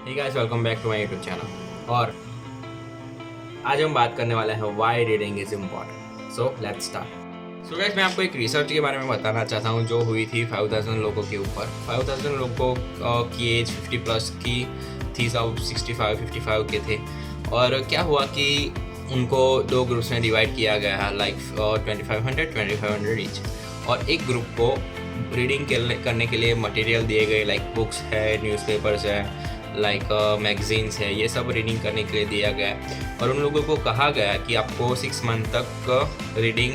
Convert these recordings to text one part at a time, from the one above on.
Hey guys, welcome back to my YouTube channel. और आज हम बात करने वाले हैं why reading is important. So let's start. So guys, मैं आपको एक रिसर्च के बारे में बताना चाहता हूँ जो हुई थी 5000 लोगों के ऊपर। 5000 लोगों की एज 50 प्लस की थी, सब 65-55 के थे। और क्या हुआ कि उनको दो ग्रुप्स में डिवाइड किया गया है, लाइक 2500 ईच। और एक ग्रुप को रीडिंग करने के लिए मटेरियल दिए गए, लाइक बुक्स है, न्यूज़पेपर्स है, लाइक मैगजीन्स है, ये सब रीडिंग करने के लिए दिया गया है। और उन लोगों को कहा गया कि आपको 6 मंथ तक रीडिंग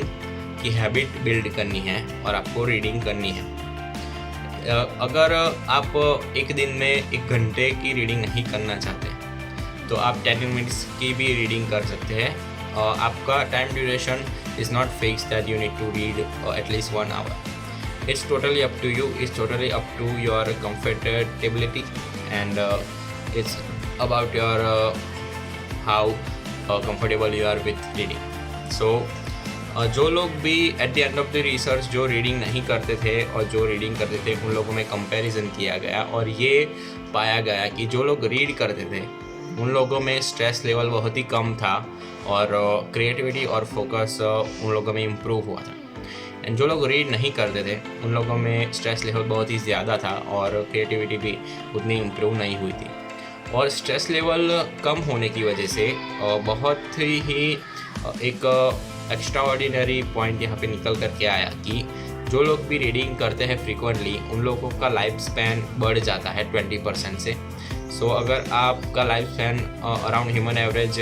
की हैबिट बिल्ड करनी है और आपको रीडिंग करनी है। अगर आप एक दिन में 1 घंटे की रीडिंग नहीं करना चाहते तो आप 10 मिनट्स की भी रीडिंग कर सकते हैं। आपका time duration is not fix that you need to read at least 1 hour. It's totally up to you. It's totally up to your comfortability, and it's about your how comfortable you are with reading. So जो लोग भी at the end of the research जो reading नहीं करते थे और जो reading करते थे, उन लोगों में कंपैरिजन किया गया और ये पाया गया कि जो लोग रीड करते थे उन लोगों में स्ट्रेस लेवल बहुत ही कम था और क्रिएटिविटी और फोकस उन लोगों में इम्प्रूव हुआ था। एंड जो लोग रीड नहीं करते थे उन लोगों में स्ट्रेस लेवल बहुत ही ज़्यादा था और क्रिएटिविटी भी उतनी इम्प्रूव नहीं हुई थी। और स्ट्रेस लेवल कम होने की वजह से बहुत ही एक एक्स्ट्रा ऑर्डिनरी पॉइंट यहाँ पे निकल कर के आया कि जो लोग भी रीडिंग करते हैं फ्रीक्वेंटली उन लोगों का लाइफ स्पैन बढ़ जाता है 20% से। सो अगर आपका life span around human average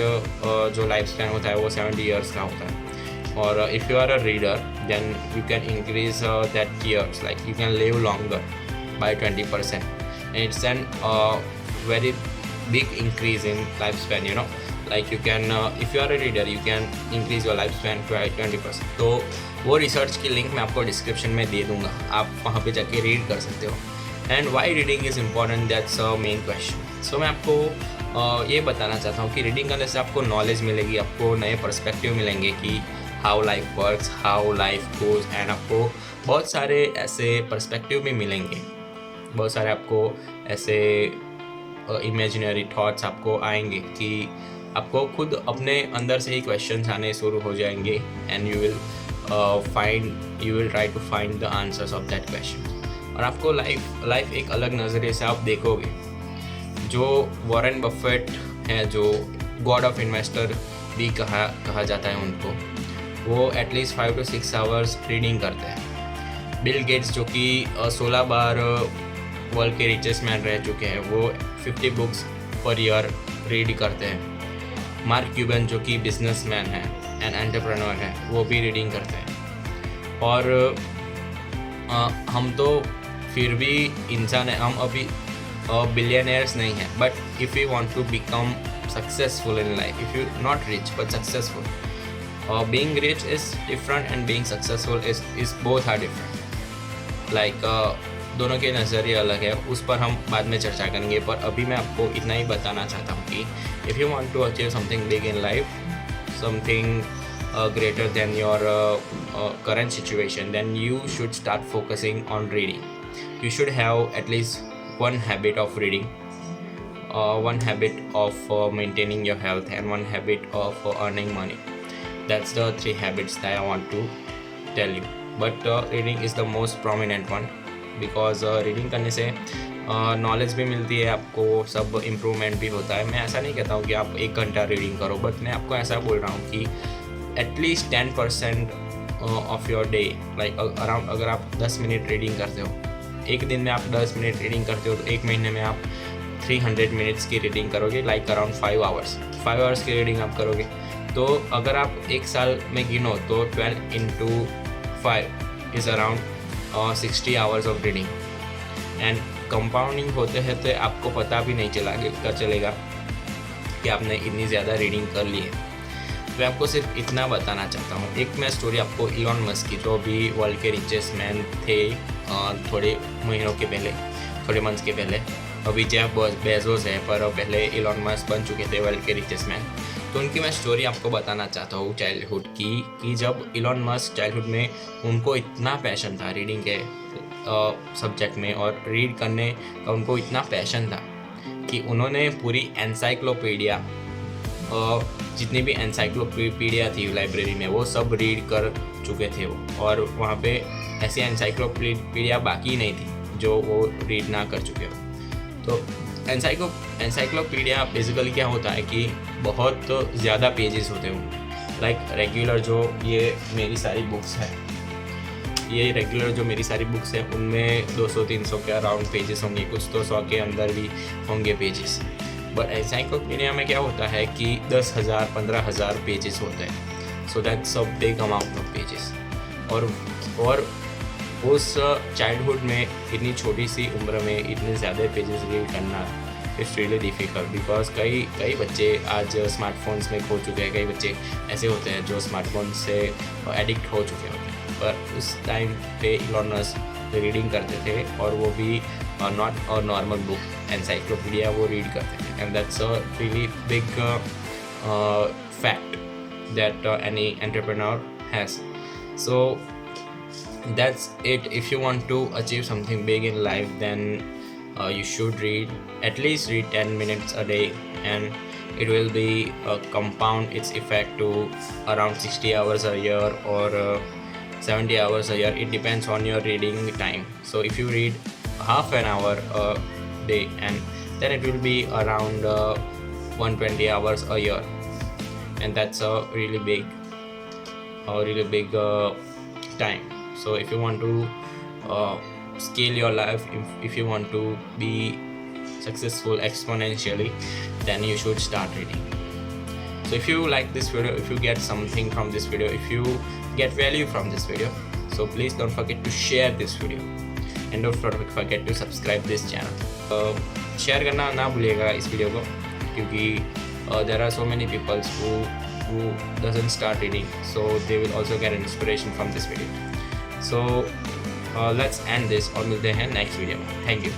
जो लाइफ स्पैन होता है वो 70 ईयर्स का होता है। Or if you are a reader, then you can increase that years, like you can live longer by 20%. And it's an very big increase in lifespan, you know, like you can if you are a reader you can increase your lifespan by 20%. तो वो research की link मैं आपको description में दे दूँगा, आप वहाँ पे जाके रीड कर सकते हो। And why reading is important, that's a main question. So मैं आपको ये बताना चाहता हूँ कि रीडिंग करने से आपको नॉलेज मिलेगी, आपको नए पर्सपेक्टिव मिलेंगे कि how life works, how life goes. And आपको बहुत सारे ऐसे पर्सपेक्टिव भी मिलेंगे, बहुत सारे आपको ऐसे इमेजिनरी थॉट्स आपको आएंगे कि आपको खुद अपने अंदर से ही क्वेश्चंस आने शुरू हो जाएंगे। And you will try to find the answers of that question. और आपको लाइफ एक अलग नज़रिए से आप देखोगे। जो वॉरेन बफेट है, जो गॉड ऑफ इन्वेस्टर भी कहा जाता है उनको, वो एटलीस्ट 5 to 6 आवर्स रीडिंग करते हैं। बिल गेट्स जो कि 16 बार वर्ल्ड के रिचेस्ट मैन रह चुके हैं, वो 50 बुक्स पर ईयर रीड करते हैं। मार्क क्यूबन जो कि बिजनेसमैन है एंड एंटरप्रेन्योर है, वो भी रीडिंग करते हैं। और हम तो फिर भी इंसान है, हम अभी बिलियनर्स नहीं हैं, but if you want to become successful in life, if you not rich but successful, being rich is different and being successful is both are different. Like दोनों के नज़रिए अलग है, उस पर हम बाद में चर्चा करेंगे। पर अभी मैं आपको इतना ही बताना चाहता हूँ कि if you want to achieve something big in life, something greater than your current situation, then you should start focusing on reading. You should have at least one habit of reading, one habit of maintaining your health, and one habit of earning money. That's the 3 habits that I want to tell you. But reading is the most prominent one because reading करने से knowledge भी मिलती है, आपको सब improvement भी होता है। मैं ऐसा नहीं कहता हूँ कि आप 1 घंटा रीडिंग करो, बट मैं आपको ऐसा बोल रहा हूँ कि at least 10% of your day, like around अगर आप 10 मिनट रीडिंग करते हो, एक दिन में आप 10 मिनट रीडिंग करते हो, तो एक महीने में आप 300 मिनट्स की रीडिंग करोगे, लाइक अराउंड 5 आवर्स की रीडिंग आप करोगे। तो अगर आप 1 साल में गिनो तो 12 into 5 is around 60 hours of reading. And compounding होते हैं तो आपको पता भी नहीं चलेगा कि आपने इतनी ज़्यादा रीडिंग कर ली है। तो मैं आपको सिर्फ इतना बताना चाहता हूँ। एक मैं स्टोरी आपको इलॉन मस्क की, जो भी वर्ल्ड के रिचेस्ट मैन थे थोड़े मंथ्स के पहले, अभी जेफ बेजोस है पर पहले इलॉन मस्क बन चुके थे वर्ल्ड के रिचेस्ट मैन। तो उनकी मैं स्टोरी आपको बताना चाहता हूँ चाइल्डहुड की, कि जब इलॉन मस्क चाइल्डहुड में उनको इतना पैशन था रीडिंग के सब्जेक्ट में और रीड करने का उनको इतना पैशन था कि उन्होंने पूरी एनसाइक्लोपीडिया, जितनी भी एनसाइक्लोपीडिया थी लाइब्रेरी में, वो सब रीड कर चुके थे वो, और वहाँ पे ऐसी एनसाइक्लोपीडिया बाकी नहीं थी जो वो रीड ना कर चुके हो। तो एनसाइक्लोपीडिया बेसिकली क्या होता है कि बहुत ज़्यादा पेजेस होते हैं। लाइक रेगुलर जो ये मेरी सारी बुक्स है, ये रेगुलर जो मेरी सारी बुक्स हैं उनमें 200-300 के अराउंड पेजेस होंगे, कुछ तो 100 के अंदर भी होंगे पेजेस। बट एनसाइक्लोपीडिया में क्या होता है कि 10,000 15,000 पेजेस होते हैं। So that's a big amount of pages. और उस चाइल्डहुड में इतनी छोटी सी उम्र में इतने ज़्यादा पेजेस रीड करना इट्स रियली डिफ़िकल्ट, बिकॉज कई बच्चे आज स्मार्टफोन्स में खो चुके हैं। कई बच्चे ऐसे होते हैं जो स्मार्टफोन से एडिक्ट हो चुके होते हैं। पर उस टाइम पे लर्नर्स रीडिंग करते थे, और वो भी not a normal book, encyclopedia वो रीड करते थे। And that's a really big fact that any entrepreneur has. So that's it. If you want to achieve something big in life, then you should at least read 10 minutes a day, and it will be compound its effect to around 60 hours a year or 70 hours a year. It depends on your reading time. So if you read half an hour a day, and then it will be around 120 hours a year, and that's a really big time. So if you want to scale your life, if you want to be successful exponentially, then you should start reading. So if you like this video, if you get something from this video, if you get value from this video, so please don't forget to share this video, and don't forget to subscribe this channel. Share करना ना भूलिएगा इस video को, क्योंकि there are so many people who doesn't start reading, so they will also get an inspiration from this video. So let's end this, और मिलते हैं next video में। Thank you.